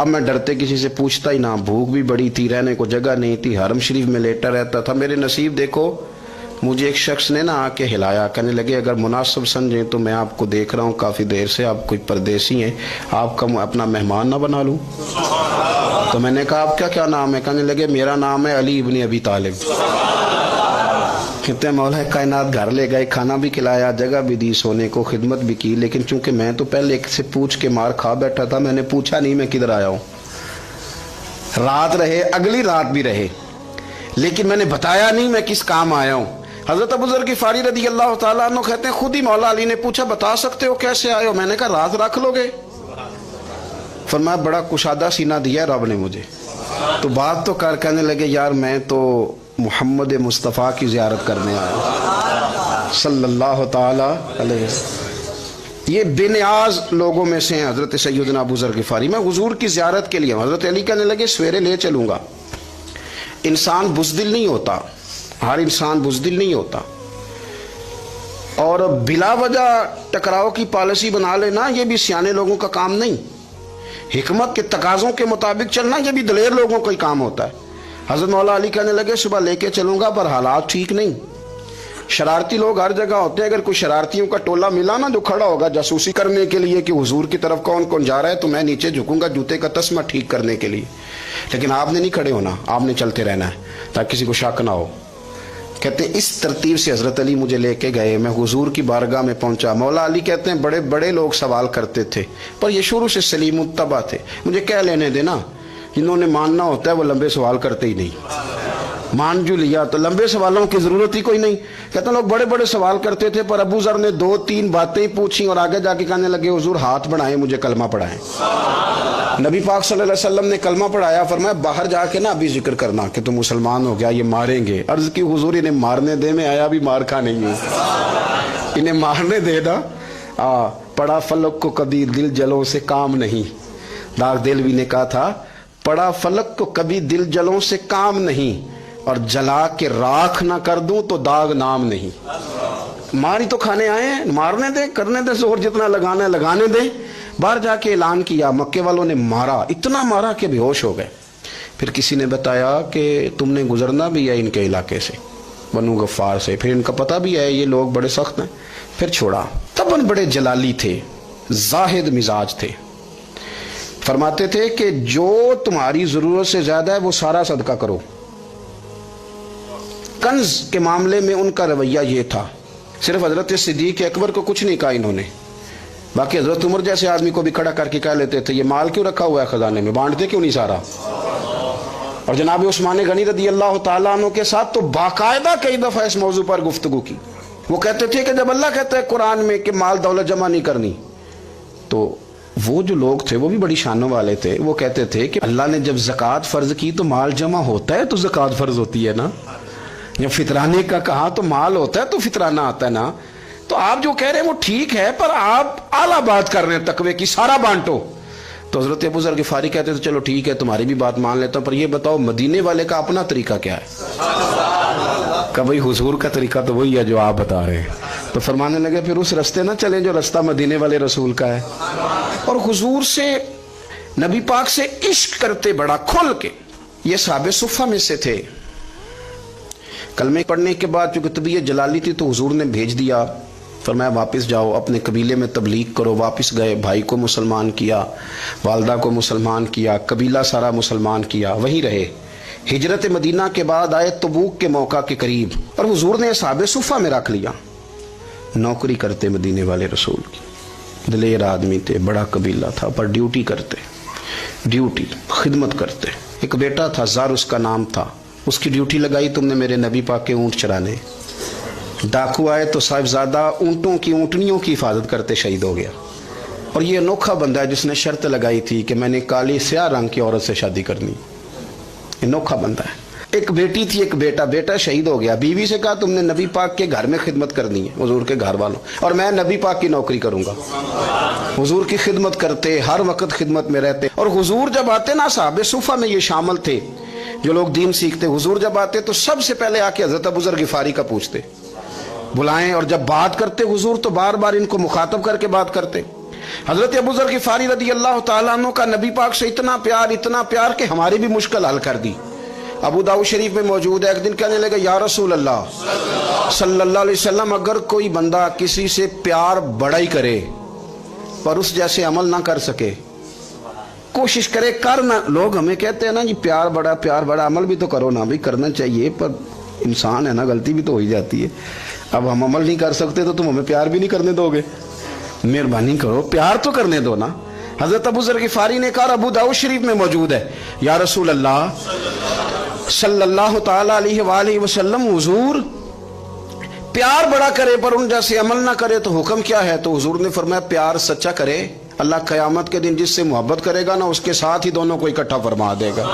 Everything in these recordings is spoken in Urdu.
اب میں ڈرتے کسی سے پوچھتا ہی نہ، بھوک بھی بڑی تھی، رہنے کو جگہ نہیں تھی، حرم شریف میں لیٹا رہتا تھا۔ میرے نصیب دیکھو، مجھے ایک شخص نے آ کے ہلایا، کہنے لگے اگر مناسب سمجھیں تو میں آپ کو دیکھ رہا ہوں کافی دیر سے، آپ کوئی پردیسی ہیں، آپ کا اپنا مہمان نہ بنا لوں؟ تو میں نے کہا آپ کا کیا نام ہے؟ کہنے لگے میرا نام ہے علی ابن ابی طالب۔ کہتے ہیں مولا کائنات گھر لے گئے، کھانا بھی کھلایا، جگہ بھی دی سونے کو، خدمت بھی کی، لیکن چونکہ میں تو پہلے ایک سے پوچھ کے مار کھا بیٹھا تھا، میں نے پوچھا نہیں میں کدھر آیا ہوں۔ رات رہے، اگلی رات بھی رہے، لیکن میں نے بتایا نہیں میں کس کام آیا ہوں۔ حضرت ابو ذر غفاری رضی اللہ تعالیٰ عنہ کہتے ہیں خود ہی مولا علی نے پوچھا بتا سکتے ہو کیسے آئے ہو؟ میں نے کہا راز رکھ لو گے؟ فرمایا بڑا کشادہ سینہ دیا رب نے مجھے، تو بات تو کہنے لگے یار میں تو محمد مصطفیٰ کی زیارت کرنے آیا صلی اللہ تعالی علیہ وسلم۔ یہ بے نیاز لوگوں میں سے ہیں حضرت سیدنا ابو ذر غفاری۔ میں حضور کی زیارت کے لیے ہوں۔ حضرت علی کہنے لگے سویرے لے چلوں گا۔ انسان بزدل نہیں ہوتا، ہر انسان بزدل نہیں ہوتا، اور بلا وجہ ٹکراؤ کی پالیسی بنا لینا یہ بھی سیانے لوگوں کا کام نہیں۔ حکمت کے تقاضوں کے مطابق چلنا یہ بھی دلیر لوگوں کا ہی کام ہوتا ہے۔ حضرت مولا علی کہنے لگے صبح لے کے چلوں گا پر حالات ٹھیک نہیں، شرارتی لوگ ہر جگہ ہوتے ہیں، اگر کوئی شرارتیوں کا ٹولہ ملا نا جو کھڑا ہوگا جاسوسی کرنے کے لیے کہ حضور کی طرف کون کون جا رہا ہے، تو میں نیچے جھکوں گا جوتے کا تسمہ ٹھیک کرنے کے لیے، لیکن آپ نے نہیں کھڑے ہونا، آپ نے چلتے رہنا ہے تاکہ کسی کو شک نہ ہو۔ کہتے ہیں اس ترتیب سے حضرت علی مجھے لے کے گئے، میں حضور کی بارگاہ میں پہنچا۔ مولا علی کہتے ہیں بڑے بڑے لوگ سوال کرتے تھے پر یہ شروع سے سلیم الطبع تھے، مجھے کہہ لینے دینا، جنہوں نے ماننا ہوتا ہے وہ لمبے سوال کرتے ہی نہیں، مان جو لیا تو لمبے سوالوں کی ضرورت ہی کوئی نہیں۔ کہتے ہیں لوگ بڑے بڑے سوال کرتے تھے پر ابو ذر نے 2-3 باتیں پوچھی اور آگے جا کے کہنے لگے حضور ہاتھ بڑھائیں مجھے کلمہ پڑھائیں۔ نبی پاک صلی اللہ علیہ وسلم نے کلمہ پڑھایا، فرمایا باہر جا کے نا ابھی ذکر کرنا کہ تو مسلمان ہو گیا، یہ ماریں گے۔ عرض کی حضور انہیں مارنے دے، میں آیا بھی مار کھا نہیں ہوں، انہیں مارنے دے نا۔ پڑا فلک کو کبھی دل جلوں سے کام نہیں، داغ دلوی نے کہا تھا پڑا فلک کو کبھی دل جلوں سے کام نہیں، اور جلا کے راکھ نہ کر دوں تو داغ نام نہیں۔ ماری تو کھانے آئے ہیں، مارنے دے، کرنے دے، زور جتنا لگانا ہے لگانے دے۔ باہر جا کے اعلان کیا، مکے والوں نے مارا، اتنا مارا کہ بے ہوش ہو گئے۔ پھر کسی نے بتایا کہ تم نے گزرنا بھی ہے ان کے علاقے سے، بنو غفار سے، پھر ان کا پتہ بھی ہے یہ لوگ بڑے سخت ہیں، پھر چھوڑا۔ تب ان بڑے جلالی تھے، زاہد مزاج تھے، فرماتے تھے کہ جو تمہاری ضرورت سے زیادہ ہے وہ سارا صدقہ کرو۔ کنز کے معاملے میں ان کا رویہ یہ تھا، صرف حضرت صدیق اکبر کو کچھ نہیں کہا انہوں نے، باقی حضرت عمر جیسے آدمی کو بھی کھڑا کر کے کہہ لیتے تھے یہ مال کیوں رکھا ہوا ہے خزانے میں، بانٹتے کیوں نہیں سارا؟ اور جناب عثمان غنی رضی اللہ تعالیٰ عنہ کے ساتھ تو باقاعدہ کئی دفعہ اس موضوع پر گفتگو کی۔ وہ کہتے تھے کہ جب اللہ کہتا ہے قرآن میں کہ مال دولت جمع نہیں کرنی، تو وہ جو لوگ تھے وہ بھی بڑی شانوں والے تھے، وہ کہتے تھے کہ اللہ نے جب زکوٰۃ فرض کی تو مال جمع ہوتا ہے تو زکوٰۃ فرض ہوتی ہے نا، جب فطرانے کا کہا تو مال ہوتا ہے تو فطرانہ آتا ہے نا۔ تو آپ جو کہہ رہے ہیں وہ ٹھیک ہے پر آپ اعلیٰ بات کر رہے ہیں تقوی کی، سارا بانٹو۔ تو حضرت ابو ذر غفاری کہتے تھے چلو ٹھیک ہے تمہاری بھی بات مان لیتا ہوں، پر یہ بتاؤ مدینے والے کا اپنا طریقہ کیا ہے؟ کہ بھئی حضور کا طریقہ تو وہی ہے جو آپ بتا رہے ہیں۔ تو فرمانے لگے پھر اس رستے نہ چلیں جو رستہ مدینے والے رسول کا ہے، اور حضور سے نبی پاک سے عشق کرتے بڑا کھل کے۔ یہ صحابہ صفہ میں سے تھے۔ کلمے پڑھنے کے بعد چونکہ طبیعت جلالی تھی تو حضور نے بھیج دیا، فرمایا واپس جاؤ اپنے قبیلے میں تبلیغ کرو۔ واپس گئے، بھائی کو مسلمان کیا، والدہ کو مسلمان کیا، قبیلہ سارا مسلمان کیا، وہیں رہے۔ ہجرت مدینہ کے بعد آئے تبوک کے موقع کے قریب، اور حضور نے اصحاب صفہ میں رکھ لیا۔ نوکری کرتے مدینے والے رسول کی، دلیر آدمی تھے، بڑا قبیلہ تھا، پر ڈیوٹی کرتے، ڈیوٹی خدمت کرتے۔ ایک بیٹا تھا زر اس کا نام تھا، اس کی ڈیوٹی لگائی تم نے میرے نبی پاک کے اونٹ چرانے۔ ڈاکو آئے تو صاحبزادہ اونٹوں کی اونٹنیوں کی حفاظت کرتے شہید ہو گیا۔ اور یہ انوکھا بندہ ہے جس نے شرط لگائی تھی کہ میں نے کالی سیاہ رنگ کی عورت سے شادی کرنی، انوکھا بندہ ہے۔ ایک بیٹی تھی، ایک بیٹا، بیٹا شہید ہو گیا، بیوی سے کہا تم نے نبی پاک کے گھر میں خدمت کرنی ہے، حضور کے گھر والوں، اور میں نبی پاک کی نوکری کروں گا۔ حضور کی خدمت کرتے، ہر وقت خدمت میں رہتے۔ اور حضور جب آتے نا، صحابہ صفہ میں یہ شامل تھے جو لوگ دین سیکھتے، حضور جب آتے تو سب سے پہلے آ کے حضرت ابو ذر غفاری کا پوچھتے، بلائیں، اور جب بات کرتے حضور تو بار بار ان کو مخاطب کر کے بات کرتے۔ حضرت ابو ذر غفاری رضی اللہ تعالیٰ عنہ کا نبی پاک سے اتنا پیار کہ ہماری بھی مشکل حل کر دی. ابو داؤد شریف میں موجود ہے. ایک دن کہنے لگا یا رسول اللہ صلی اللہ علیہ وسلم اگر کوئی بندہ کسی سے پیار بڑا ہی کرے پر اس جیسے عمل نہ کر سکے, کوشش کرے کرنا. لوگ ہمیں کہتے ہیں نا جی پیار بڑا, عمل بھی تو کرو نا, بھی کرنا چاہیے پر انسان ہے نا, غلطی بھی تو ہو ہی جاتی ہے. اب ہم عمل نہیں کر سکتے تو تم ہمیں پیار بھی نہیں کرنے دو گے؟ مہربانی کرو پیار تو کرنے دو نا. حضرت ابو ذر غفاری نے کہا, ابو داؤد شریف میں موجود ہے, یا رسول اللہ صلی اللہ تعالی علیہ وآلہ وسلم حضور پیار بڑا کرے پر ان جیسے عمل نہ کرے تو حکم کیا ہے؟ تو حضور نے فرمایا پیار سچا کرے, اللہ قیامت کے دن جس سے محبت کرے گا نا اس کے ساتھ ہی دونوں کو اکٹھا فرما دے گا.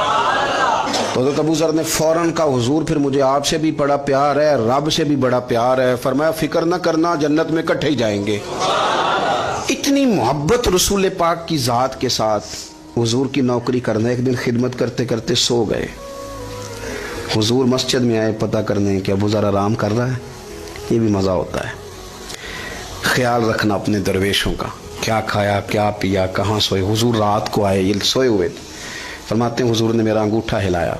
تو حضرت ابو ذر نے فوراً کہا حضور پھر مجھے آپ سے بھی بڑا پیار ہے, رب سے بھی بڑا پیار ہے. فرمایا فکر نہ کرنا, جنت میں اکٹھے ہی جائیں گے. اتنی محبت رسول پاک کی ذات کے ساتھ. حضور کی نوکری کرنا, ایک دن خدمت کرتے کرتے سو گئے. حضور مسجد میں آئے پتہ کرنے کہ ابو ذر آرام کر رہا ہے. یہ بھی مزہ ہوتا ہے, خیال رکھنا اپنے درویشوں کا, کیا کھایا کیا پیا کہاں سوئے. حضور رات کو آئے, یہ سوئے ہوئے تھے. فرماتے ہیں حضور نے میرا انگوٹھا ہلایا,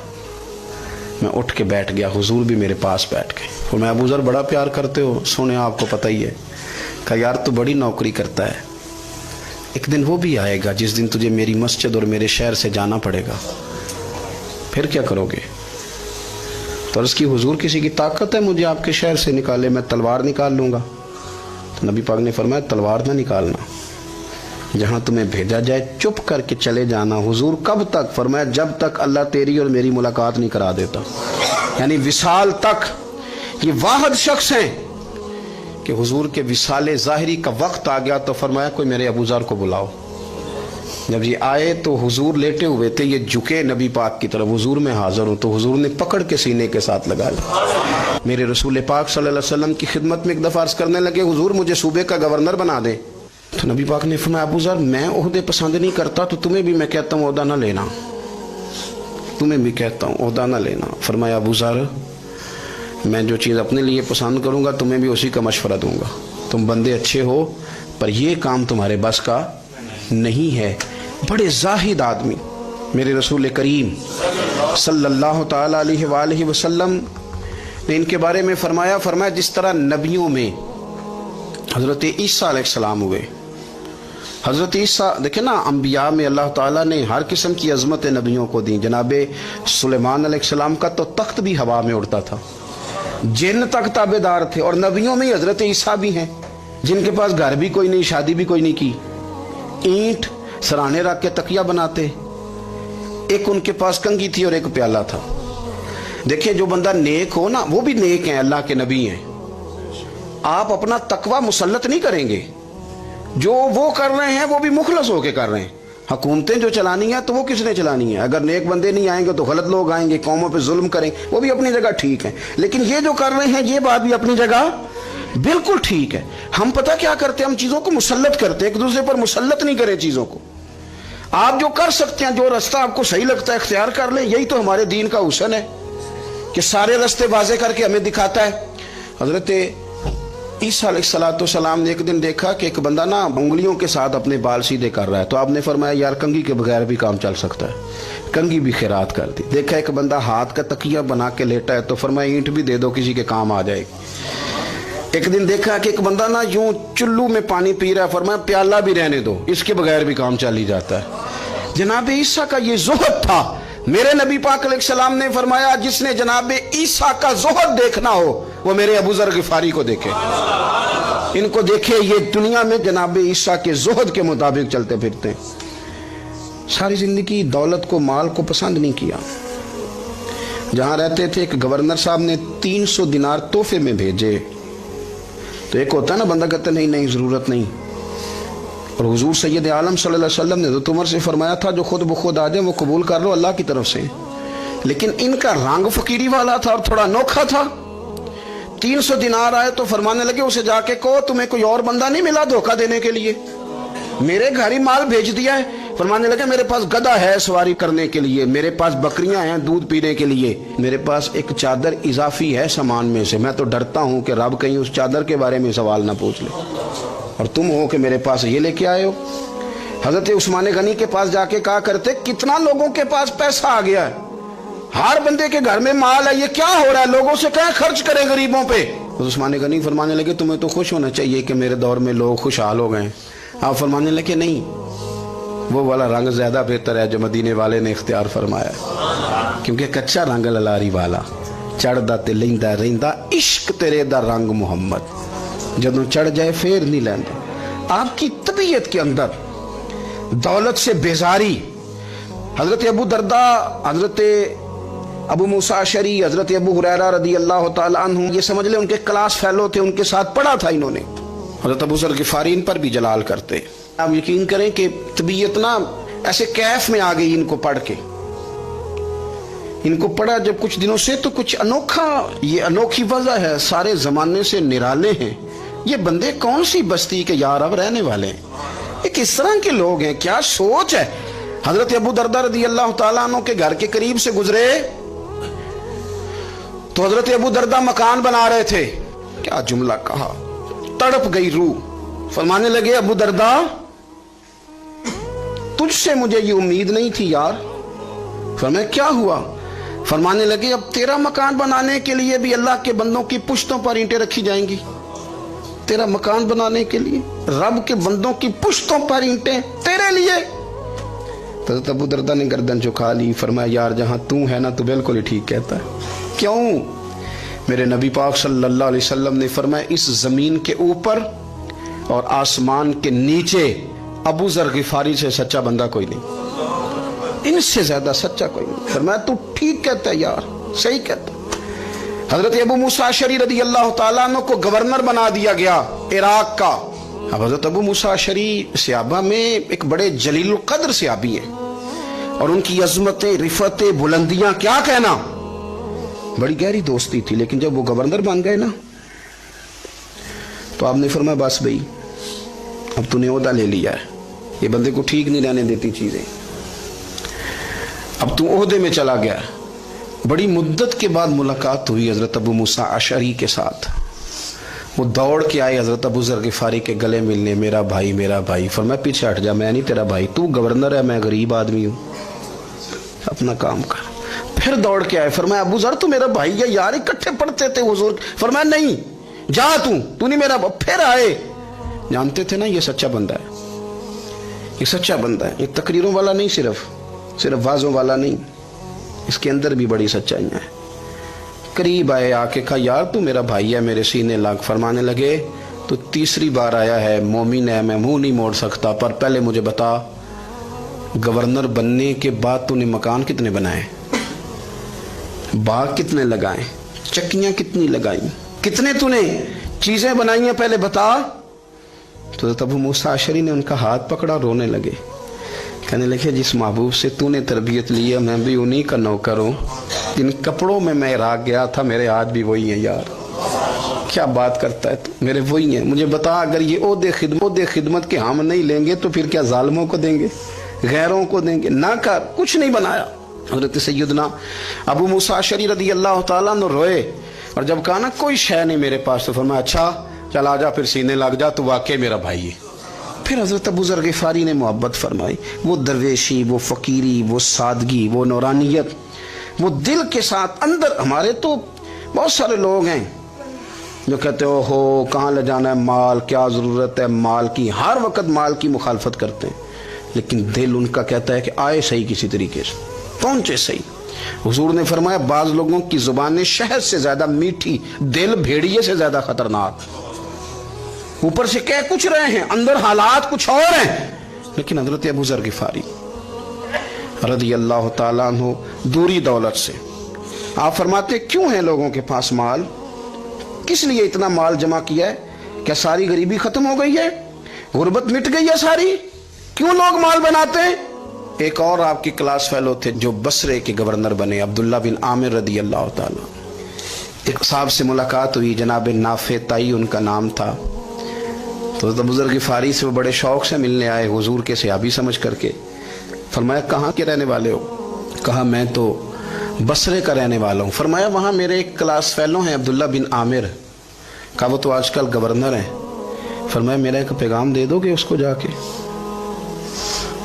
میں اٹھ کے بیٹھ گیا, حضور بھی میرے پاس بیٹھ گئے. اور میں ابو ذر بڑا پیار کرتے ہو, سونے آپ کو پتہ ہی ہے. کہا یار تو بڑی نوکری کرتا ہے, ایک دن وہ بھی آئے گا جس دن تجھے میری مسجد اور میرے شہر سے جانا پڑے گا, پھر کیا کرو گے؟ تو عرض کی حضور کسی کی طاقت ہے مجھے آپ کے شہر سے نکالے, میں تلوار نکال لوں گا. تو نبی پاک نے فرمایا تلوار نہ نکالنا, جہاں تمہیں بھیجا جائے چپ کر کے چلے جانا. حضور کب تک؟ فرمایا جب تک اللہ تیری اور میری ملاقات نہیں کرا دیتا, یعنی وصال تک. یہ واحد شخص ہیں کہ حضور کے وصال ظاہری کا وقت آ گیا تو فرمایا کوئی میرے ابو ذر کو بلاؤ. جب یہ آئے تو حضور لیٹے ہوئے تھے, یہ جھکے نبی پاک کی طرف, حضور میں حاضر ہوں. تو حضور نے پکڑ کے سینے کے ساتھ لگا لیا. میرے رسول پاک صلی اللہ علیہ وسلم کی خدمت میں ایک دفعہ عرض کرنے لگے حضور مجھے صوبے کا گورنر بنا دیں. تو نبی پاک نے فرمایا ابو ذر میں عہدے پسند نہیں کرتا, تو تمہیں بھی میں کہتا ہوں عہدہ نہ لینا, تمہیں بھی کہتا ہوں عہدہ نہ لینا. فرمایا ابو ذر میں جو چیز اپنے لیے پسند کروں گا تمہیں بھی اسی کا مشورہ دوں گا. تم بندے اچھے ہو پر یہ کام تمہارے بس کا نہیں ہے. بڑے زاہد آدمی میرے رسول کریم صلی اللہ تعالی علیہ وآلہ وسلم نے ان کے بارے میں فرمایا جس طرح نبیوں میں حضرت عیسیٰ علیہ السلام ہوئے. حضرت عیسیٰ دیکھیں نا, انبیاء میں اللہ تعالیٰ نے ہر قسم کی عظمت نبیوں کو دی. جناب سلیمان علیہ السلام کا تو تخت بھی ہوا میں اڑتا تھا, جن تک تابع دار تھے. اور نبیوں میں حضرت عیسیٰ بھی ہیں جن کے پاس گھر بھی کوئی نہیں, شادی بھی کوئی نہیں کی, اینٹ سرانے رکھ کے تکیہ بناتے. ایک ان کے پاس کنگھی تھی اور ایک پیالہ تھا. دیکھیں جو بندہ نیک ہو نا وہ بھی نیک ہیں, اللہ کے نبی ہیں. آپ اپنا تقوی مسلط نہیں کریں گے, جو وہ کر رہے ہیں وہ بھی مخلص ہو کے کر رہے ہیں. حکومتیں جو چلانی ہیں تو وہ کس نے چلانی ہے؟ اگر نیک بندے نہیں آئیں گے تو غلط لوگ آئیں گے, قوموں پہ ظلم کریں, وہ بھی اپنی جگہ ٹھیک ہیں. لیکن یہ جو کر رہے ہیں یہ بات بھی اپنی جگہ بالکل ٹھیک ہے. ہم پتہ کیا کرتے ہیں, ہم چیزوں کو مسلط کرتے ہیں, ایک دوسرے پر مسلط نہیں کریں چیزوں کو. آپ جو کر سکتے ہیں, جو رستہ آپ کو صحیح لگتا ہے اختیار کر لیں. یہی تو ہمارے دین کا حسن ہے کہ سارے رستے واضح کر کے ہمیں دکھاتا ہے. حضرت عیسیٰ علیہ السلام نے ایک دن دیکھا کہ ایک بندہ نا انگلیوں کے ساتھ اپنے بال سیدھے کر رہا ہے. تو آپ نے فرمایا یار کنگھی کے بغیر بھی کام چل سکتا ہے, کنگھی بھی خیرات کر دی. دیکھا ایک بندہ ہاتھ کا تکیہ بنا کے لیٹا ہے, تو فرمایا اینٹ بھی دے دو, کسی کے کام آ جائے گی. ایک دن دیکھا کہ ایک بندہ نا یوں چلو میں پانی پی رہا ہے, فرمایا پیالہ بھی رہنے دو, اس کے بغیر بھی کام چل ہی جاتا ہے. جناب عیسیٰ کا یہ زہد تھا. میرے نبی پاک علیہ السلام نے فرمایا جس نے جناب عیسیٰ کا زہد دیکھنا ہو وہ میرے ابو ذر غفاری کو دیکھے, ان کو دیکھے. یہ دنیا میں جناب عیسیٰ کے زہد کے مطابق چلتے پھرتے ہیں. ساری زندگی دولت کو, مال کو پسند نہیں کیا. جہاں رہتے تھے ایک گورنر صاحب نے 300 دینار تحفے میں بھیجے. تو ایک ہوتا ہے نا بندہ کہتا ہے نہیں ضرورت نہیں. اور حضور سید عالم صلی اللہ علیہ وسلم نے تو عمر سے فرمایا تھا جو خود بخود آ جائے وہ قبول کر لو اللہ کی طرف سے. لیکن ان کا رنگ فقیری والا تھا اور تھوڑا انوکھا تھا. 300 دینار آئے تو فرمانے لگے اسے جا کے کہو تمہیں کوئی اور بندہ نہیں ملا دھوکہ دینے کے لیے, میرے گھر ہی مال بھیج دیا ہے. فرمانے لگے میرے پاس گدھا ہے سواری کرنے کے لیے, میرے پاس بکریاں ہیں دودھ پینے کے لیے, میرے پاس ایک چادر اضافی ہے سامان میں سے, میں تو ڈرتا ہوں کہ رب کہیں اس چادر کے بارے میں سوال نہ پوچھ لے, اور تم ہو کہ میرے پاس یہ لے کے آئے ہو. حضرت عثمان غنی کے پاس جا کے کہا کرتے کتنا لوگوں کے پاس پیسہ آ گیا ہے, ہر بندے کے گھر میں مال ہے, یہ کیا ہو رہا ہے, لوگوں سے کہیں خرچ کریں غریبوں پہ. عثمان غنی فرمانے لگے تمہیں تو خوش ہونا چاہیے کہ میرے دور میں لوگ خوشحال ہو گئے. آپ فرمانے لگے نہیں, وہ والا رنگ زیادہ بہتر ہے جو مدینے والے نے اختیار فرمایا, کیونکہ کچا رنگ للاری والا چڑھدا تے لیندا رہندا عشق تیرے دا رنگ محمد, جدوں چڑھ جائے پھر نہیں لیندا. آپ کی طبیعت کے اندر دولت سے بیزاری. حضرت ابو درداء, حضرت ابو موسیٰ اشعری, حضرت ابو ہریرہ رضی اللہ تعالیٰ عنہ, یہ سمجھ لیں ان کے کلاس فیلو تھے, ان کے ساتھ پڑھا تھا انہوں نے. حضرت ابو ذر غفاری ان پر بھی جلال کرتے. آپ یقین کریں کہ طبیعت نا ایسے کیف میں آ گئی ان کو پڑھ کے. ان کو پڑھا جب کچھ دنوں سے تو کچھ انوکھا, یہ انوکھی وجہ ہے, سارے زمانے سے نرالے ہیں یہ بندے, کون سی بستی کے یار اب رہنے والے ہیں, یہ کس طرح کے لوگ ہیں, کیا سوچ ہے. حضرت ابو درداء رضی اللہ تعالیٰ عنہ کے گھر کے قریب سے گزرے تو حضرت ابو درداء مکان بنا رہے تھے. کیا جملہ کہا, تڑپ گئی روح. فرمانے لگے ابو درداء تجھ سے مجھے یہ امید نہیں تھی یار. فرمایا کیا ہوا؟ فرمانے لگے اب تیرا مکان بنانے کے لیے بھی اللہ کے بندوں کی پشتوں پر اینٹیں رکھی جائیں گی. تیرا مکان بنانے کے لیے رب کے بندوں کی پشتوں پر اینٹیں تیرے لیے. حضرت ابو درداء نے گردن جھکا لی. فرمایا یار جہاں تو ہے نا تو بالکل ہی ٹھیک کہتا ہے. کیوں؟ میرے نبی پاک صلی اللہ علیہ وسلم نے فرمایا اس زمین کے اوپر اور آسمان کے نیچے ابو ذر غفاری سے سچا بندہ کوئی نہیں, ان سے زیادہ سچا کوئی نہیں. فرمایا تو ٹھیک کہتا ہے یار, صحیح کہتا. حضرت ابو موسیٰ اشعری رضی اللہ تعالیٰ عنہ کو گورنر بنا دیا گیا عراق کا. اب حضرت ابو موسیٰ اشعری صحابہ میں ایک بڑے جلیل القدر صحابی ہیں, اور ان کی عظمتیں, رفتیں, بلندیاں کیا کہنا, بڑی گہری دوستی تھی. لیکن جب وہ گورنر بن گئے نا تو آپ نے فرمایا بس بھائی اب تو نے عہدہ لے لیا ہے, یہ بندے کو ٹھیک نہیں رہنے دیتی چیزیں, اب تو عہدے میں چلا گیا. بڑی مدت کے بعد ملاقات ہوئی حضرت ابو موسیٰ اشعری کے ساتھ. وہ دوڑ کے آئے حضرت ابو ذر غفاری کے گلے ملنے, میرا بھائی میرا بھائی. فرمایا پیچھے ہٹ جا, میں نہیں تیرا بھائی, تو گورنر ہے, میں غریب آدمی ہوں, اپنا کام کر. پھر دوڑ کے آئے. فرمایا ابو ذر تو میرا بھائی ہے یار, اکٹھے پڑھتے تھے حضور. فرمایا نہیں جا, تو نہیں میرا. پھر آئے, جانتے تھے نا یہ سچا بندہ ہے, یہ سچا بندہ ہے, یہ تقریروں والا نہیں, صرف وعظوں والا نہیں, اس کے اندر بھی بڑی سچائیاں ہیں. قریب آئے, آ کے کہا یار تو میرا بھائی ہے, میرے سینے لگ. فرمانے لگے تو تیسری بار آیا ہے, مومن ہے, میں منہ نہیں موڑ سکتا, پر پہلے مجھے بتا گورنر بننے کے بعد تو نے مکان کتنے بنائے, باغ کتنے لگائے, چکیاں کتنی لگائیں, کتنے تو نے چیزیں بنائی ہیں, پہلے بتا. تو ابو موسیٰ اشعری نے ان کا ہاتھ پکڑا, رونے لگے. کہنے لگے جس محبوب سے تو نے تربیت لی ہے میں بھی انہی کا نوکر ہوں, جن کپڑوں میں میں عراق گیا تھا میرے ہاتھ بھی وہی ہیں یار. کیا بات کرتا ہے تو, میرے وہی ہیں. مجھے بتا اگر یہ عہدے خدمت کے ہم نہیں لیں گے تو پھر کیا ظالموں کو دیں گے, غیروں کو دیں گے؟ نہ کر, کچھ نہیں بنایا. حضرت سیدنا ابو موسیٰ اشعری رضی اللہ تعالیٰ عنہ روئے, اور جب کہا نا کوئی شے نہیں میرے پاس, تو فرمایا اچھا چل آ جا, پھر سینے لگ جا, تو واقعی میرا بھائی ہے. پھر حضرت ابو ذر غفاری نے محبت فرمائی. وہ درویشی, وہ فقیری, وہ سادگی, وہ نورانیت, وہ دل کے ساتھ اندر. ہمارے تو بہت سارے لوگ ہیں جو کہتے ہو کہاں لے جانا ہے مال, کیا ضرورت ہے مال کی, ہر وقت مال کی مخالفت کرتے ہیں, لیکن دل ان کا کہتا ہے کہ آئے صحیح کسی طریقے سے, پہنچے صحیح. حضور نے فرمایا بعض لوگوں کی زبانیں شہد سے زیادہ میٹھی, دل بھیڑیے سے زیادہ خطرناک. اوپر سے کہہ کچھ رہے ہیں, اندر حالات کچھ اور ہیں. لیکن حضرت ابو ذر غفاری رضی اللہ تعالیٰ عنہ دوری دولت سے. آپ فرماتے کیوں ہیں لوگوں کے پاس مال, کس لیے اتنا مال جمع کیا ہے, کیا ساری غریبی ختم ہو گئی ہے, غربت مٹ گئی ہے ساری, کیوں لوگ مال بناتے ہیں؟ ایک اور آپ کی کلاس فیلو تھے جو بصرے کے گورنر بنے, عبداللہ بن عامر رضی اللہ تعالیٰ. ایک صاحب سے ملاقات ہوئی, جناب نافع تائی ان کا نام تھا. تو ابو ذر غفاری سے وہ بڑے شوق سے ملنے آئے, حضور کے صحابی سمجھ کر کے. فرمایا کہاں کے رہنے والے ہو؟ کہا میں تو بصرے کا رہنے والا ہوں۔ فرمایا وہاں میرے ایک کلاس فیلو ہیں عبداللہ بن عامر، کہا وہ تو آج کل گورنر ہیں، فرمایا میرا ایک پیغام دے دو گے اس کو جا کے؟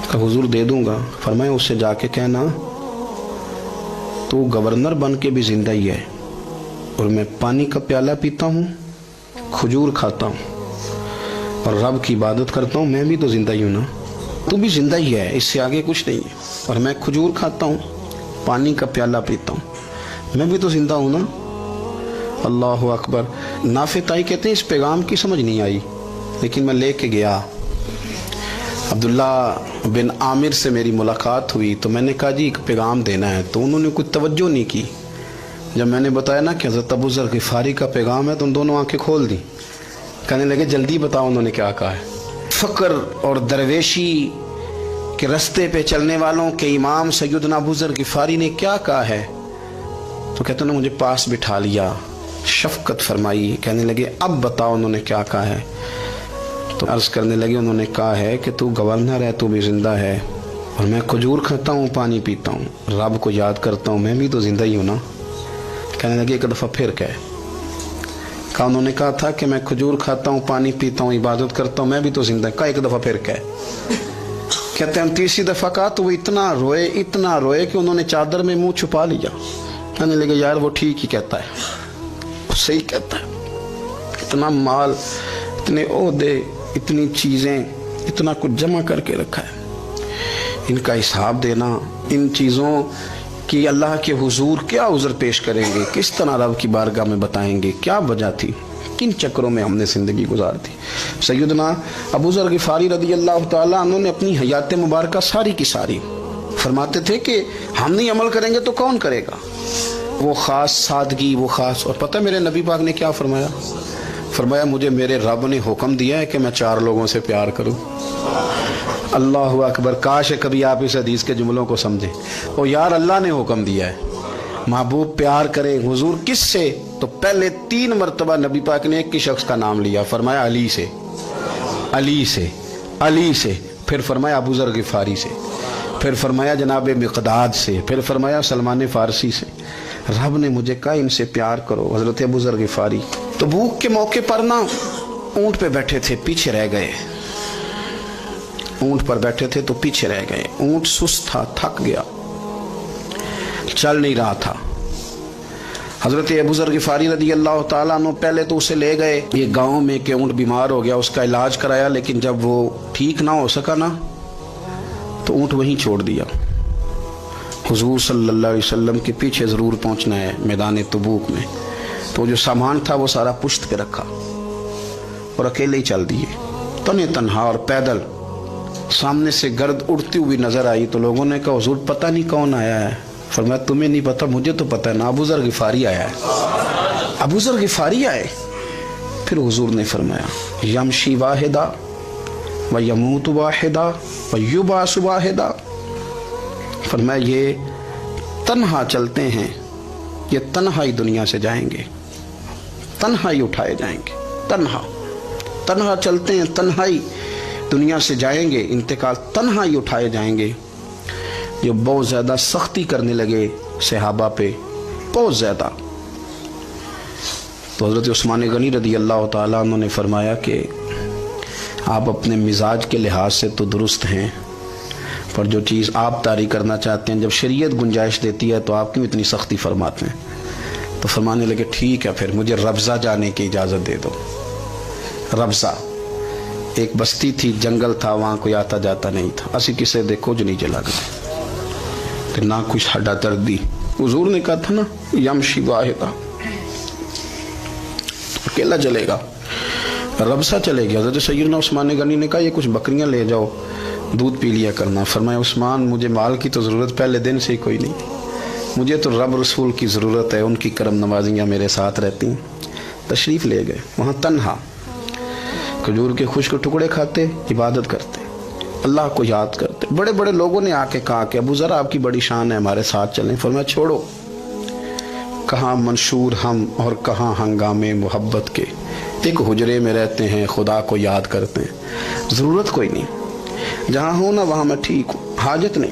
کہا حضور دے دوں گا۔ فرمایا اس سے جا کے کہنا تو گورنر بن کے بھی زندہ ہی ہے، اور میں پانی کا پیالہ پیتا ہوں، کھجور کھاتا ہوں اور رب کی عبادت کرتا ہوں، میں بھی تو زندہ ہی ہوں نا، تو بھی زندہ ہی ہے، اس سے آگے کچھ نہیں ہے، اور میں کھجور کھاتا ہوں، پانی کا پیالہ پیتا ہوں، میں بھی تو زندہ ہوں نا۔ اللہ اکبر۔ نافع تائی کہتے ہیں اس پیغام کی سمجھ نہیں آئی، لیکن میں لے کے گیا، عبداللہ بن عامر سے میری ملاقات ہوئی تو میں نے کہا جی ایک پیغام دینا ہے، تو انہوں نے کوئی توجہ نہیں کی۔ جب میں نے بتایا نا کہ حضرت ابو ذر غفاری کا پیغام ہے تو ان دونوں آنکھیں کھول دی، کہنے لگے جلدی بتاؤ انہوں نے کیا کہا ہے۔ فقر اور درویشی کے رستے پہ چلنے والوں کے امام سیدنا ابو ذر غفاری نے کیا کہا ہے؟ تو کہتے ہیں مجھے پاس بٹھا لیا، شفقت فرمائی، کہنے لگے اب بتاؤ انہوں نے کیا کہا ہے؟ تو عرض کرنے لگے انہوں نے کہا ہے کہ تو گورنر ہے، تو بھی زندہ ہے، اور میں کھجور کھاتا ہوں، پانی پیتا ہوں، رب کو یاد کرتا ہوں، میں بھی تو زندہ ہی ہوں نا۔ کہنے لگے ایک دفعہ پھر کہے۔ کہا انہوں نے کہا تھا کہ میں کھجور کھاتا ہوں، پانی پیتا ہوں، عبادت کرتا ہوں، میں بھی تو زندہ۔ کہا ایک دفعہ پھر کہے۔ کہتے ہیں تیسری دفعہ کہا تو وہ اتنا روئے کہ انہوں نے چادر میں منہ چھپا لیا۔ کہنے لگے یار وہ ٹھیک ہی کہتا ہے، وہ صحیح کہتا ہے، اتنا مال، اتنے عہدے، اتنی چیزیں، اتنا کچھ جمع کر کے رکھا ہے، ان کا حساب دینا، ان چیزوں کی اللہ کے حضور کیا عذر پیش کریں گے، کس طرح رب کی بارگاہ میں بتائیں گے، کیا وجہ تھی، کن چکروں میں ہم نے زندگی گزار دی۔ سیدنا ابو ذر غفاری رضی اللہ تعالیٰ عنہ نے اپنی حیات مبارکہ ساری کی ساری فرماتے تھے کہ ہم نہیں عمل کریں گے تو کون کرے گا، وہ خاص سادگی، وہ خاص۔ اور پتہ میرے نبی پاک نے کیا فرمایا؟ فرمایا مجھے میرے رب نے حکم دیا ہے کہ میں 4 لوگوں سے پیار کروں۔ اللہ اکبر، کاش کبھی آپ اس حدیث کے جملوں کو سمجھیں۔ او یار اللہ نے حکم دیا ہے، محبوب پیار کرے۔ حضور کس سے؟ تو پہلے 3 مرتبہ نبی پاک نے ایک ہی شخص کا نام لیا، فرمایا علی سے، علی سے، علی سے، پھر فرمایا ابو ذر غفاری سے، پھر فرمایا جناب مقداد سے، پھر فرمایا سلمان فارسی سے۔ رب نے مجھے کہا ان سے پیار کرو۔ حضرت ابو ذر غفاری تبوک کے موقع پر نا اونٹ پہ بیٹھے تھے، پیچھے رہ گئے، اونٹ پر بیٹھے تھے تو پیچھے رہ گئے، اونٹ سست تھا، تھک گیا، چل نہیں رہا تھا۔ حضرت ابو ذر غفاری رضی اللہ تعالیٰ عنہ پہلے تو اسے لے گئے یہ گاؤں میں کہ اونٹ بیمار ہو گیا، اس کا علاج کرایا، لیکن جب وہ ٹھیک نہ ہو سکا نا تو اونٹ وہیں چھوڑ دیا۔ حضور صلی اللہ علیہ وسلم کے پیچھے ضرور پہنچنا ہے میدان تبوک میں، تو جو سامان تھا وہ سارا پشت پہ رکھا اور اکیلے ہی چل دیے، تنے تنہا اور پیدل۔ سامنے سے گرد اڑتی ہوئی نظر آئی تو لوگوں نے کہا حضور پتہ نہیں کون آیا ہے۔ فرمایا تمہیں نہیں پتا، مجھے تو پتا ہے نا، ابو ذر غفاری آیا ہے، ابو ذر غفاری آئے۔ پھر حضور نے فرمایا یمشی واحدہ و یموت واحدہ و یبعث واحدہ، فرمایا یہ تنہا چلتے ہیں، یہ تنہا ہی دنیا سے جائیں گے، تنہا ہی اٹھائے جائیں گے، تنہا چلتے ہیں، تنہا ہی دنیا سے جائیں گے، انتقال تنہا ہی اٹھائے جائیں گے۔ جو بہت زیادہ سختی کرنے لگے صحابہ پہ، بہت زیادہ، تو حضرت عثمان غنی رضی اللہ تعالیٰ عنہ نے فرمایا کہ آپ اپنے مزاج کے لحاظ سے تو درست ہیں، پر جو چیز آپ طاری کرنا چاہتے ہیں جب شریعت گنجائش دیتی ہے تو آپ کیوں اتنی سختی فرماتے ہیں؟ تو فرمانے لگے ٹھیک ہے پھر مجھے ربضہ جانے کی اجازت دے دو۔ ربضہ ایک بستی تھی، جنگل تھا، وہاں کوئی آتا جاتا نہیں تھا، اسی کسے دیکھو جو نیچے لگ گئے کہ نہ کچھ ہڈا تردی۔ حضور نے کہا تھا نا یمشی واحدہ، اکیلا چلے گا، ربضہ چلے گیا۔ حضرت سیدنا عثمان غنی نے کہا یہ کچھ بکریاں لے جاؤ، دودھ پی لیا کرنا۔ فرمایا عثمان مجھے مال کی تو ضرورت پہلے دن سے ہی کوئی نہیں، مجھے تو رب رسول کی ضرورت ہے، ان کی کرم نوازیاں میرے ساتھ رہتی ہیں۔ تشریف لے گئے، وہاں تنہا کھجور کے خشک ٹکڑے کھاتے، عبادت کرتے، اللہ کو یاد کرتے۔ بڑے بڑے لوگوں نے آ کے کہا کہ ابو ذر آپ کی بڑی شان ہے، ہمارے ساتھ چلیں۔ فرمایا چھوڑو، کہاں منشور ہم اور کہاں ہنگامے محبت کے، ایک حجرے میں رہتے ہیں، خدا کو یاد کرتے ہیں، ضرورت کوئی نہیں، جہاں ہوں نا وہاں میں ٹھیک ہوں، حاجت نہیں.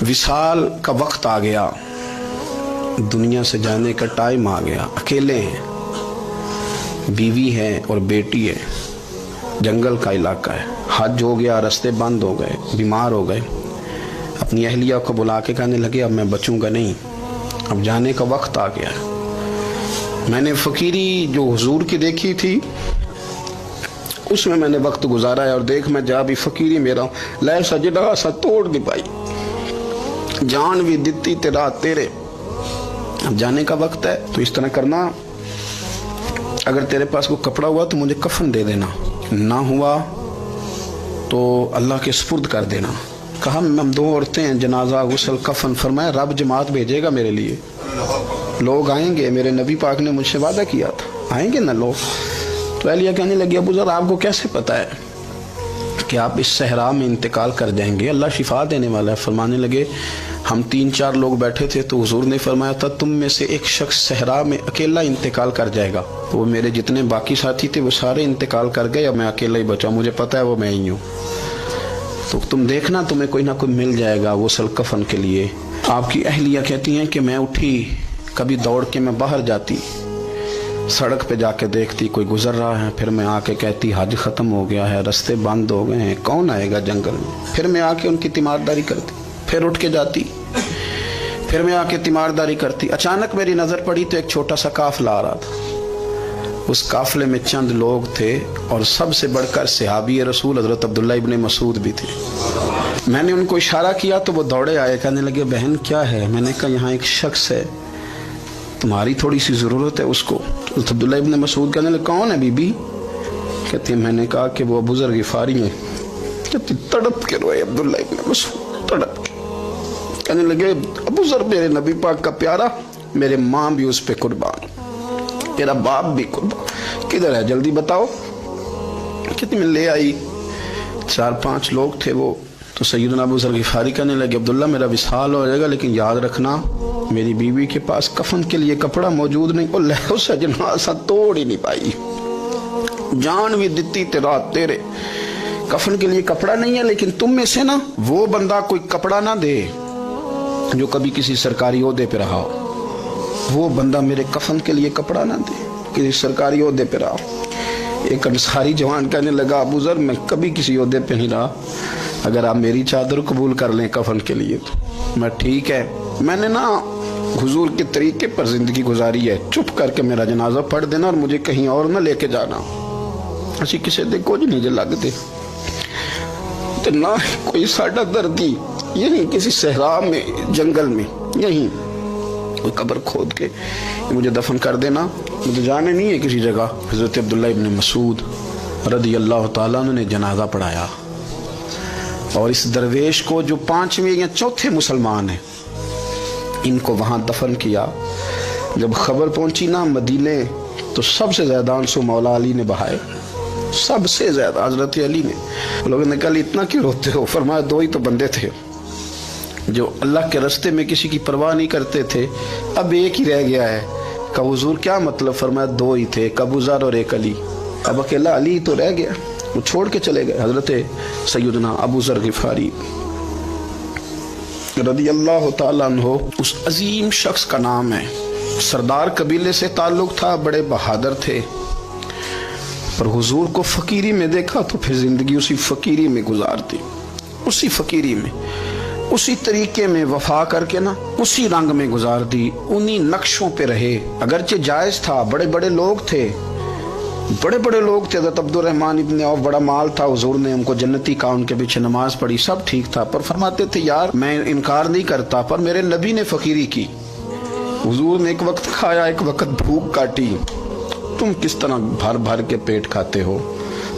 وصال کا وقت آ گیا, دنیا سے جانے کا ٹائم آ گیا, اکیلے ہیں, بیوی ہے اور بیٹی ہے, جنگل کا علاقہ ہے, حج ہو گیا, راستے بند ہو گئے, بیمار ہو گئے. اپنی اہلیہ کو بلا کے کہنے لگے اب میں بچوں گا نہیں, اب جانے کا وقت آ گیا. میں نے فقیری جو حضور کی دیکھی تھی اس میں نے وقت گزارا ہے, اور دیکھ میں جا بھی فقیری میرا لے سجدہ سا توڑ نہیں پائی, جان بھی دیتی تیرا تیرے. اب جانے کا وقت ہے تو اس طرح کرنا, اگر تیرے پاس کوئی کپڑا ہوا تو مجھے کفن دے دینا, نہ ہوا تو اللہ کے سپرد کر دینا. کہا ہم 2 عورتیں ہیں, جنازہ غسل کفن. فرمایا رب جماعت بھیجے گا میرے لیے, لوگ آئیں گے, میرے نبی پاک نے مجھ سے وعدہ کیا تھا آئیں گے نا لوگ. تو اہلیہ کہنے لگی ابو ذر آپ کو کیسے پتا ہے کہ آپ اس صحرا میں انتقال کر جائیں گے, اللہ شفا دینے والا ہے. فرمانے لگے ہم 3-4 لوگ بیٹھے تھے تو حضور نے فرمایا تھا تم میں سے ایک شخص صحرا میں اکیلا انتقال کر جائے گا. تو وہ میرے جتنے باقی ساتھی تھے وہ سارے انتقال کر گئے, اب میں اکیلا ہی بچا, مجھے پتا ہے وہ میں ہی ہوں. تو تم دیکھنا تمہیں کوئی نہ کوئی مل جائے گا غسل کفن کے لیے. آپ کی اہلیہ کہتی ہیں کہ میں اٹھی, کبھی دوڑ کے میں باہر جاتی, سڑک پہ جا کے دیکھتی کوئی گزر رہا ہے, پھر میں آ کے کہتی حج ختم ہو گیا ہے, راستے بند ہو گئے ہیں, کون آئے گا جنگل میں. پھر میں آ کے ان کی تیمارداری کرتی, پھر اٹھ کے جاتی, پھر میں آ کے تیمارداری کرتی. اچانک میری نظر پڑی تو ایک چھوٹا سا قافلہ آ رہا تھا. اس قافلے میں چند لوگ تھے اور سب سے بڑھ کر صحابی رسول حضرت عبداللہ ابن مسعود بھی تھے. میں نے ان کو اشارہ کیا تو وہ دوڑے آئے, کہنے لگے بہن کیا ہے. میں نے کہا یہاں ایک شخص ہے, تمہاری تھوڑی سی ضرورت ہے اس کو. عبداللہ ابن مسعود کہنے لگے کون ہے بی بی. کہتے ہیں میں نے کہا کہ وہ ابو ذر غفاری ہیں. کہتے تڑپ کے روئے عبداللہ ابن مسعود, تڑپ کے. کہنے لگے ابو ذر میرے نبی پاک کا پیارا, میرے ماں بھی اس پہ قربان, تیرا باپ بھی قربان, کدھر ہے جلدی بتاؤ. کہتے میں لے آئی, 4-5 لوگ تھے وہ. تو سیدنا ابو ذر غفاری کہنے لگے عبداللہ میرا وصال ہو جائے گا لیکن یاد رکھنا میری بیوی کے پاس کفن کے لیے کپڑا موجود نہیں. وہ لے سجنا سا توڑ ہی نہیں پائی, جان بھی دیتی تیرا تیرے, کفن کے لیے کپڑا نہیں ہے. لیکن تم میں سے نا وہ بندہ کوئی کپڑا نہ دے جو کبھی کسی سرکاری عہدے پہ رہا ہو, وہ بندہ میرے کفن کے لیے کپڑا نہ دے کسی سرکاری عہدے پہ رہا. ایک انصاری جوان کہنے لگا ابو ذر میں کبھی کسی عہدے پہ نہیں رہا, اگر آپ میری چادر قبول کر لیں کفن کے لیے تو میں ٹھیک ہے. میں نے نا حضور کے طریقے پر زندگی گزاری ہے, چپ کر کے میرا جنازہ پڑھ دینا اور مجھے کہیں اور نہ لے کے جانا. اسی کسی دے کچھ نہیں جو لگتے تو نہ کوئی ساڈا دردی, یہیں کسی صحرا میں جنگل میں یہیں کوئی قبر کھود کے مجھے دفن کر دینا, مجھے جانے نہیں ہے کسی جگہ. حضرت عبداللہ ابن مسعود رضی اللہ تعالیٰ عنہ نے جنازہ پڑھایا, اور اس درویش کو جو 5ویں یا 4تھے مسلمان ہیں ان کو وہاں دفن کیا. جب خبر پہنچی نا مدینے تو سب سے زیادہ آنسو مولا علی نے بہائے, سب سے زیادہ حضرت علی نے. لوگوں نے کہا اتنا کیوں روتے ہو. فرمایا 2 ہی تو بندے تھے جو اللہ کے راستے میں کسی کی پرواہ نہیں کرتے تھے, اب ایک ہی رہ گیا ہے. کہ حضور کیا مطلب. فرمایا 2 ہی تھے, ایک ابو ذر اور ایک علی, اب اکیلا علی تو رہ گیا, وہ چھوڑ کے چلے گئے. حضرت سیدنا ابو ذر غفاری رضی اللہ تعالیٰ عنہ اس عظیم شخص کا نام ہے. سردار قبیلے سے تعلق تھا, بڑے بہادر تھے, پر حضور کو فقیری میں دیکھا تو پھر زندگی اسی فقیری میں گزارتی, اسی فقیری میں, اسی طریقے میں وفا کر کے نا اسی رنگ میں گزار دی, انہی نقشوں پہ رہے. اگرچہ جائز تھا, بڑے بڑے لوگ تھے, بڑے بڑے لوگ تھے. حضرت عبد الرحمن ابن عوف بڑا مال تھا, حضور نے ان کو جنتی کہا, ان کے پیچھے نماز پڑھی, سب ٹھیک تھا. پر فرماتے تھے یار میں انکار نہیں کرتا, پر میرے نبی نے فقیری کی, حضور نے ایک وقت کھایا ایک وقت بھوک کاٹی, تم کس طرح بھر بھر کے پیٹ کھاتے ہو,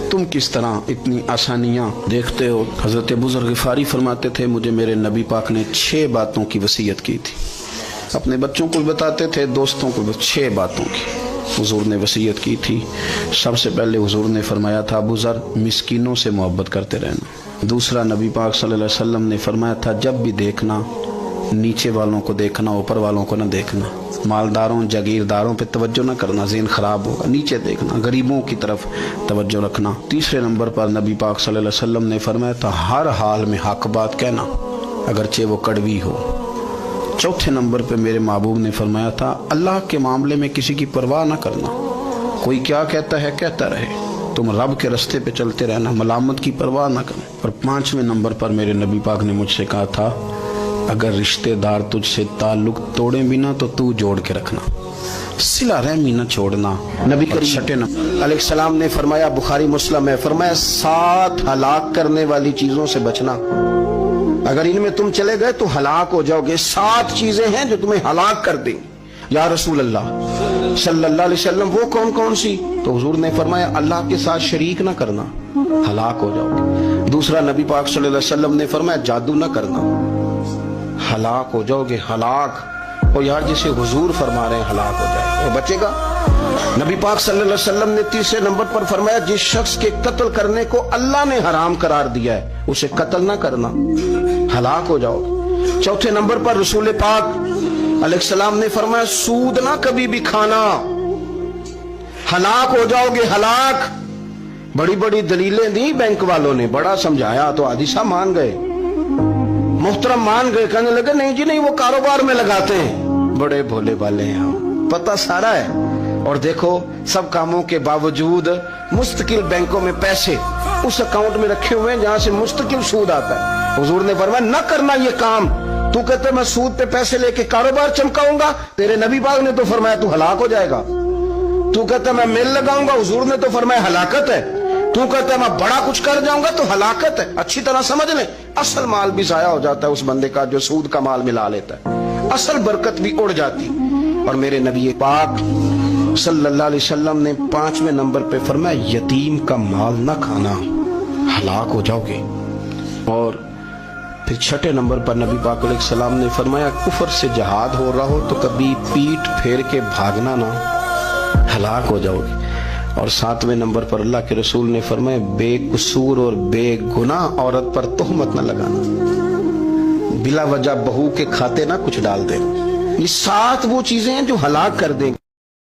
تم کس طرح اتنی آسانیاں دیکھتے ہو. حضرت ابو ذر غفاری فرماتے تھے مجھے میرے نبی پاک نے 6 باتوں کی وصیت کی تھی. اپنے بچوں کو بتاتے تھے, دوستوں کو 6 باتوں کی حضور نے وصیت کی تھی. سب سے پہلے حضور نے فرمایا تھا ابو ذر مسکینوں سے محبت کرتے رہنا. دوسرا نبی پاک صلی اللہ علیہ وسلم نے فرمایا تھا جب بھی دیکھنا نیچے والوں کو دیکھنا, اوپر والوں کو نہ دیکھنا, مالداروں جاگیرداروں پہ توجہ نہ کرنا, ذہن خراب ہوگا, نیچے دیکھنا, غریبوں کی طرف توجہ رکھنا. تیسرے نمبر پر نبی پاک صلی اللہ علیہ وسلم نے فرمایا تھا ہر حال میں حق بات کہنا اگرچہ وہ کڑوی ہو. چوتھے نمبر پہ میرے محبوب نے فرمایا تھا اللہ کے معاملے میں کسی کی پرواہ نہ کرنا, کوئی کیا کہتا ہے کہتا رہے, تم رب کے رستے پہ چلتے رہنا, ملامت کی پرواہ نہ کرنا. اور پانچویں نمبر پر میرے نبی پاک نے مجھ سے کہا تھا اگر رشتہ دار تجھ سے تعلق توڑیں بھی نہ تو جوڑ کے رکھنا, صلہ رحمی نہ چھوڑنا. نبی کریم علیہ السلام نے فرمایا, بخاری مسلم ہے, فرمایا 7 ہلاک کرنے والی چیزوں سے بچنا, اگر ان میں تم چلے گئے تو ہلاک ہو جاؤ گے. 7 چیزیں ہیں جو تمہیں ہلاک کر دیں. یا رسول اللہ صلی اللہ علیہ وسلم وہ کون کون سی؟ تو حضور نے فرمایا اللہ کے ساتھ شریک نہ کرنا, ہلاک ہو جاؤ گے. دوسرا نبی پاک صلی اللہ علیہ وسلم نے فرمایا جادو نہ کرنا, ہلاک ہو جاؤ گے, ہلاک. اور یار جسے حضور فرما رہے ہیں ہلاک ہو جائے وہ بچے گا. نبی پاک صلی اللہ علیہ وسلم نے تیسرے نمبر پر فرمایا جس شخص کے قتل کرنے کو اللہ نے حرام قرار دیا ہے اسے قتل نہ کرنا, ہلاک ہو جاؤ گے. چوتھے نمبر پر رسول پاک علیہ السلام نے فرمایا سود نہ کبھی بھی کھانا, ہلاک ہو جاؤ گے, ہلاک. بڑی بڑی دلیلیں دی بینک والوں نے, بڑا سمجھایا تو حادثہ مان گئے, محترم مان گئے, کہنے لگے نہیں جی نہیں وہ کاروبار میں لگاتے ہیں. بڑے بھولے والے ہیں ہم, پتہ سارا ہے. اور دیکھو سب کاموں کے باوجود مستقل بینکوں میں پیسے اس اکاؤنٹ میں رکھے ہوئے ہیں جہاں سے مستقل سود آتا ہے. حضور نے فرمایا نہ کرنا یہ کام. تو کہتے میں سود پہ پیسے لے کے کاروبار چمکاؤں گا, تیرے نبی پاک نے تو فرمایا تو ہلاک ہو جائے گا. تو کہتا میں میل لگاؤں گا, حضور نے تو فرمایا ہلاکت ہے. تو کہتا ہے میں بڑا کچھ کر جاؤں گا تو ہلاکت ہے. اچھی طرح سمجھ لیں, اصل مال بھی ضائع ہو جاتا ہے اس بندے کا جو سود کا مال ملا لیتا ہے, اصل برکت بھی اڑ جاتی. اور میرے نبی پاک صلی اللہ علیہ وسلم نے 5ویں نمبر پہ فرمایا یتیم کا مال نہ کھانا, ہلاک ہو جاؤ گے. اور پھر 6 نمبر پر نبی پاک علیہ السلام نے فرمایا کفر سے جہاد ہو رہا ہو تو کبھی پیٹ پھیر کے بھاگنا نہ, ہلاک ہو جاؤ گے. اور 7ویں نمبر پر اللہ کے رسول نے فرمایا بے قصور اور بے گناہ عورت پر تہمت نہ لگانا, بلا وجہ بہو کے کھاتے نہ کچھ ڈال دیں. یہ 7 وہ چیزیں ہیں جو ہلاک کر دیں.